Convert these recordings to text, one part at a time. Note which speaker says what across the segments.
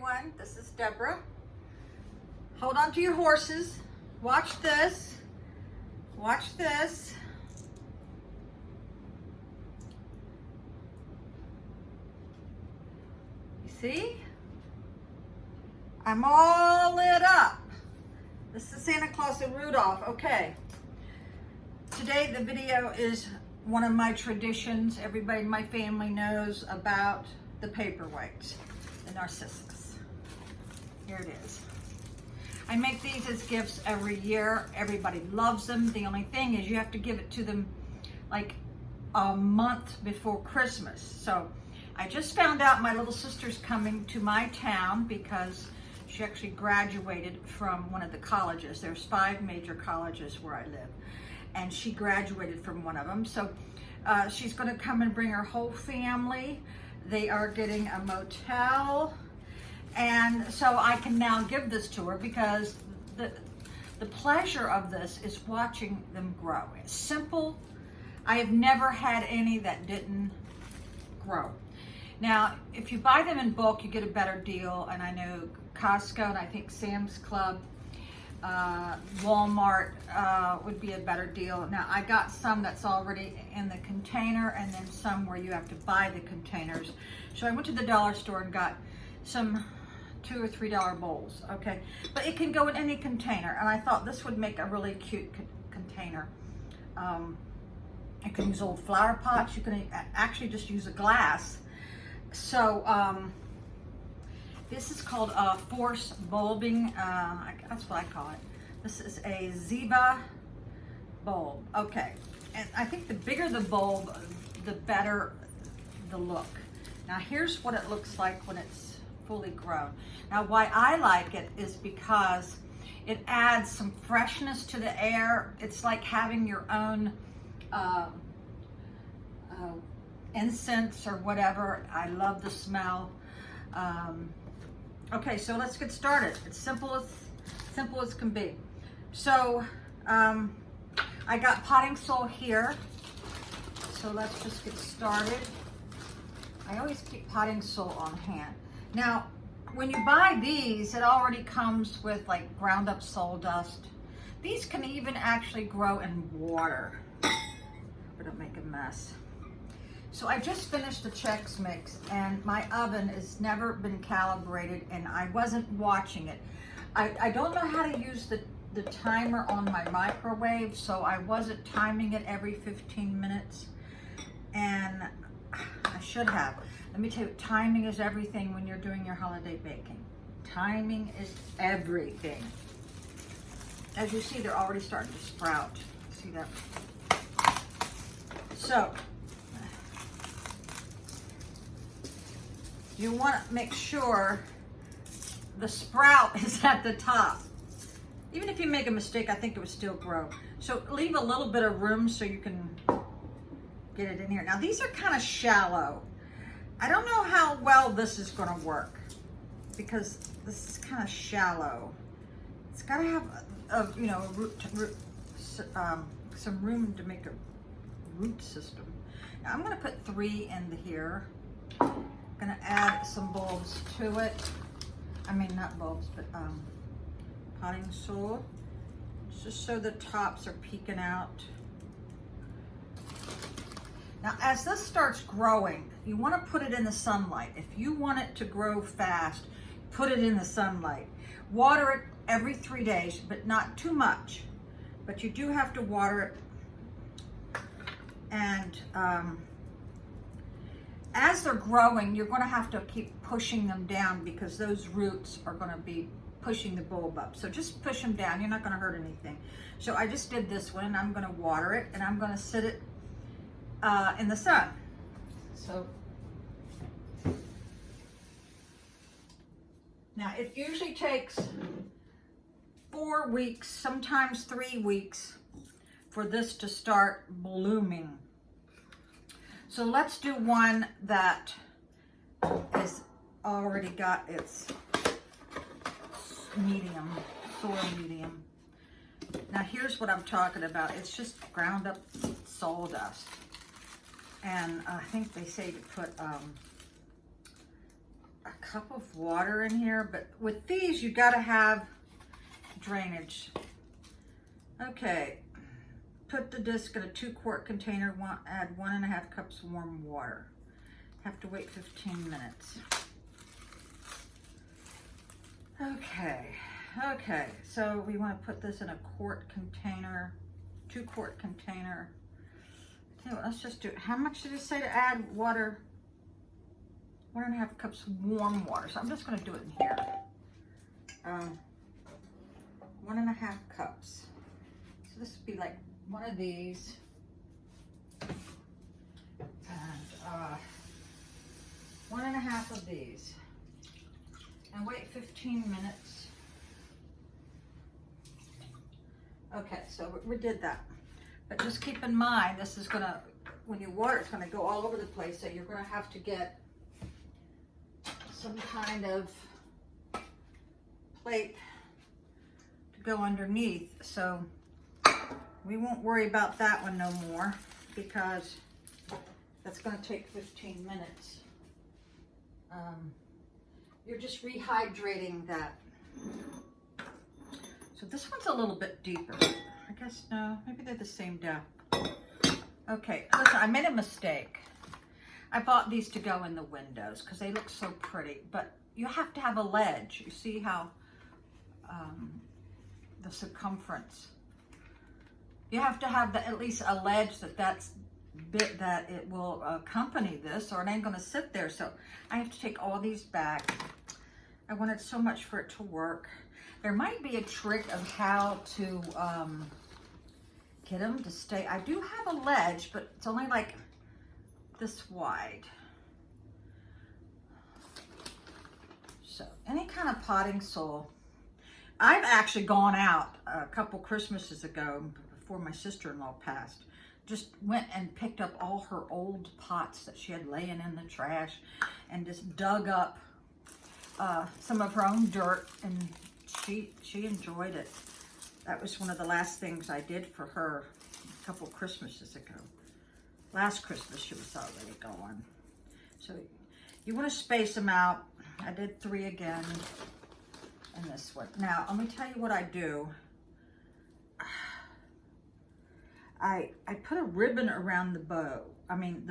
Speaker 1: everyone. This is Deborah. Hold on to your horses. Watch this. Watch this. You see? I'm all lit up. This is Santa Claus and Rudolph. Okay. Today the video is one of my traditions. Everybody in my family knows about the Paperwhites, the Narcissus. Here it is. I make these as gifts every year. Everybody loves them. The only thing is you have to give it to them like a month before Christmas. So I just found out my little sister's coming to my town because she actually graduated from one of the colleges. There's 5 major colleges where I live. And she graduated from one of them. So she's gonna come and bring her whole family. They are getting a motel. And so I can now give this to her because the pleasure of this is watching them grow. It's simple. I have never had any that didn't grow. Now, if you buy them in bulk, you get a better deal. And I know Costco and I think Sam's Club, Walmart would be a better deal. Now, I got some that's already in the container and then some where you have to buy the containers. So I went to the dollar store and got some $2 or $3 bowls, okay? But it can go in any container, and I thought this would make a really cute container. You can use old flower pots. You can actually just use a glass. So this is called force bulbing. That's what I call it. This is a Ziva bulb. Okay, and I think the bigger the bulb, the better the look. Now here's what it looks like when it's fully grown. Now why I like it is because it adds some freshness to the air. It's like having your own incense or whatever. I love the smell. Okay, so let's get started. It's simple as can be. So I got potting soil here. So let's just get started. I always keep potting soil on hand. Now, when you buy these, it already comes with like ground up sawdust. These can even actually grow in water. We're gonna make a mess. So I just finished the Chex Mix and my oven has never been calibrated and I wasn't watching it. I don't know how to use the timer on my microwave, so I wasn't timing it every 15 minutes. And I should have. Let me tell you, timing is everything when you're doing your holiday baking. Timing is everything. As you see, they're already starting to sprout. See that? So, you want to make sure the sprout is at the top. Even if you make a mistake, I think it would still grow. So leave a little bit of room so you can get it in here. Now these are kind of shallow. I don't know how well this is going to work because this is kind of shallow. It's got to have some room to make a root system. Now I'm going to put 3 in here. I'm going to add some bulbs to it. I mean, not bulbs, but potting soil, just so the tops are peeking out. Now, as this starts growing, you want to put it in the sunlight. If you want it to grow fast, put it in the sunlight. Water it every 3 days, but not too much. But you do have to water it. And as they're growing, you're going to have to keep pushing them down because those roots are going to be pushing the bulb up. So just push them down. You're not going to hurt anything. So I just did this one. I'm going to water it and I'm going to sit it in the sun. So now it usually takes 4 weeks, sometimes 3 weeks for this to start blooming. So let's do one that is already got its medium, soil medium. Now here's what I'm talking about. It's just ground up sawdust. And I think they say to put a cup of water in here, but with these, you gotta have drainage. Okay, put the disc in a 2-quart container, add 1.5 cups warm water. Have to wait 15 minutes. Okay, so we want to put this in a 2-quart container. Okay, well, let's just do it. How much did it say to add water? 1.5 cups warm water. So I'm just going to do it in here. 1.5 cups. So this would be like one of these. And 1.5 of these. And wait 15 minutes. Okay, so we did that. But just keep in mind, this is gonna, when you water, it's gonna go all over the place, so you're gonna have to get some kind of plate to go underneath. So we won't worry about that one no more, because that's gonna take 15 minutes. You're just rehydrating that. So this one's a little bit deeper. I guess, no, maybe they're the same depth. Okay, listen, I made a mistake. I bought these to go in the windows because they look so pretty, but you have to have a ledge. You see how the circumference. You have to have at least a ledge that it will accompany this, or it ain't gonna sit there. So I have to take all these back. I wanted so much for it to work. There might be a trick of how to get them to stay. I do have a ledge, but it's only like this wide. So any kind of potting soil. I've actually gone out a couple Christmases ago, before my sister-in-law passed, just went and picked up all her old pots that she had laying in the trash and just dug up some of her own dirt, and she enjoyed it. That was one of the last things I did for her a couple Christmases ago. Last Christmas she was already gone. So you want to space them out. I did 3 again in this one. Now let me tell you what I do. I put a ribbon around the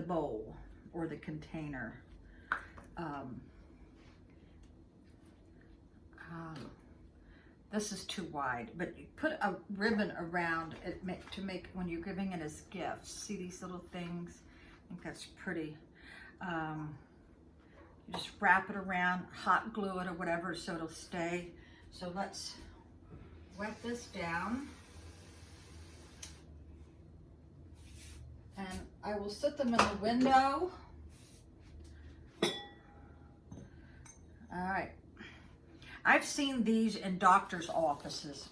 Speaker 1: bowl or the container. This is too wide, but you put a ribbon around it to make when you're giving it as gifts. See these little things? I think that's pretty. You just wrap it around, hot glue it or whatever so it'll stay. So let's wet this down. And I will sit them in the window. All right. I've seen these in doctor's offices.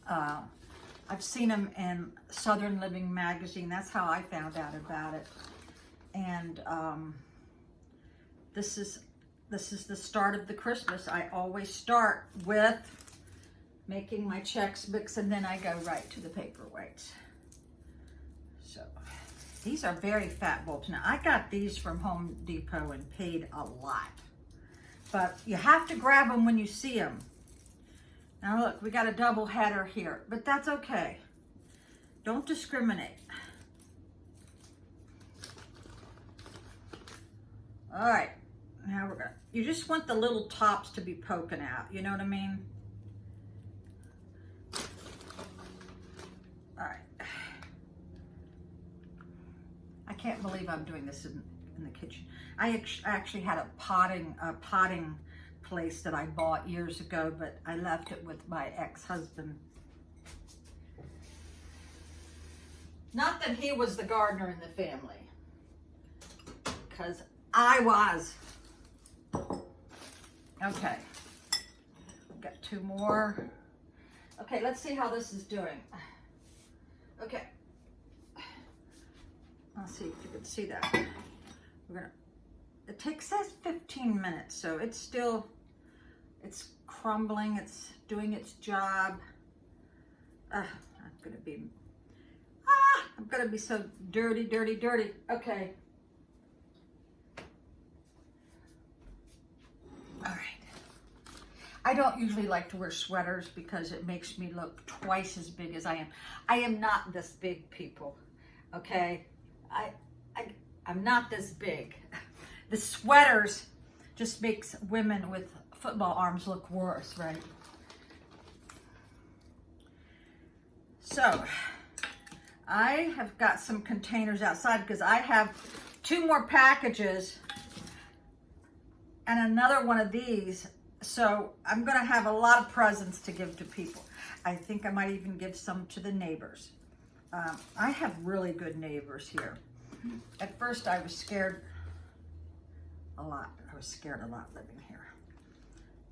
Speaker 1: I've seen them in Southern Living magazine. That's how I found out about it. And this is the start of the Christmas. I always start with making my Chex Mix, and then I go right to the Paperwhites. So these are very fat bulbs. Now I got these from Home Depot and paid a lot. But you have to grab them when you see them. Now look, we got a double header here, but that's okay. Don't discriminate. All right, now we're gonna, you just want the little tops to be poking out, you know what I mean? All right. I can't believe I'm doing this in the kitchen. I actually had a potting place that I bought years ago, but I left it with my ex-husband. Not that he was the gardener in the family, because I was. Okay, we've got 2 more. Okay, let's see how this is doing. Okay, I'll see if you can see that. We're gonna. It says 15 minutes, so it's crumbling, it's doing its job. I'm gonna be so dirty. Okay. I don't usually like to wear sweaters because it makes me look twice as big as I am. I am not this big, people, okay? I'm not this big. The sweaters just makes women with football arms look worse, right? So, I have got some containers outside because I have 2 more packages and another one of these. So I'm going to have a lot of presents to give to people. I think I might even give some to the neighbors. I have really good neighbors here. At first I was scared a lot. I was scared a lot living here.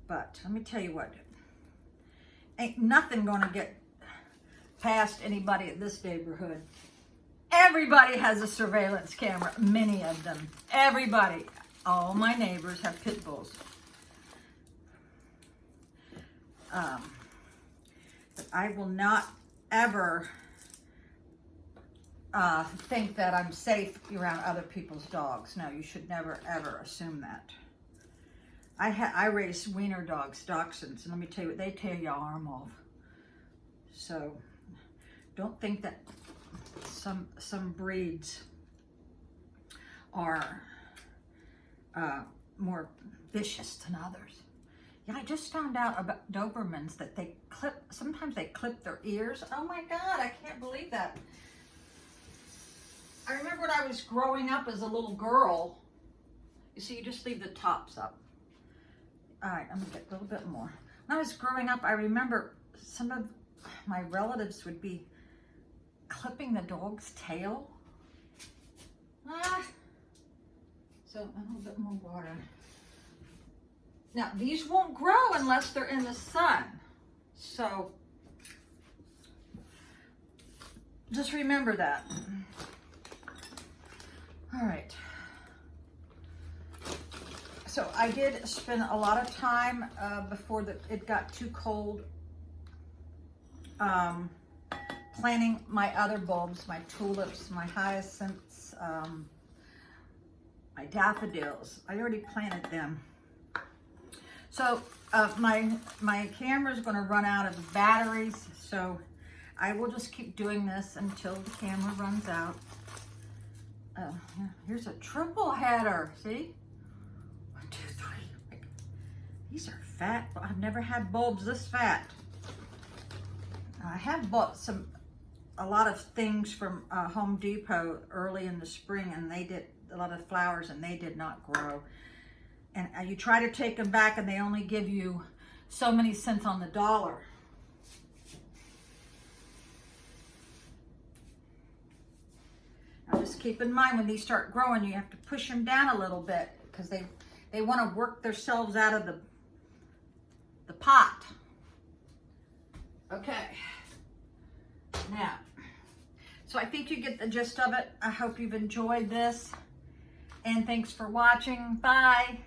Speaker 1: But let me tell you what, ain't nothing going to get past anybody at this neighborhood. Everybody has a surveillance camera, many of them. Everybody. All my neighbors have pit bulls. But I will not ever think that I'm safe around other people's dogs. No, you should never ever assume that. I raise wiener dogs, dachshunds, and let me tell you what, they tear your arm off. So don't think that some breeds are more vicious than others. Yeah, I just found out about Dobermans that sometimes they clip their ears. Oh my God, I can't believe that. I remember when I was growing up as a little girl, you see, you just leave the tops up. All right, I'm gonna get a little bit more. When I was growing up, I remember some of my relatives would be clipping the dog's tail. So a little bit more water. Now, these won't grow unless they're in the sun. So just remember that. All right. So I did spend a lot of time before it got too cold planting my other bulbs, my tulips, my hyacinths, my daffodils. I already planted them. So my camera is going to run out of batteries, so I will just keep doing this until the camera runs out. Here's a triple header. See? 1, 2, 3. These are fat. I've never had bulbs this fat. I have bought a lot of things from Home Depot early in the spring, and they did a lot of flowers, and they did not grow. And you try to take them back, and they only give you so many cents on the dollar. Now just keep in mind, when these start growing, you have to push them down a little bit because they want to work themselves out of the pot. Okay. Now, so I think you get the gist of it. I hope you've enjoyed this, and thanks for watching. Bye.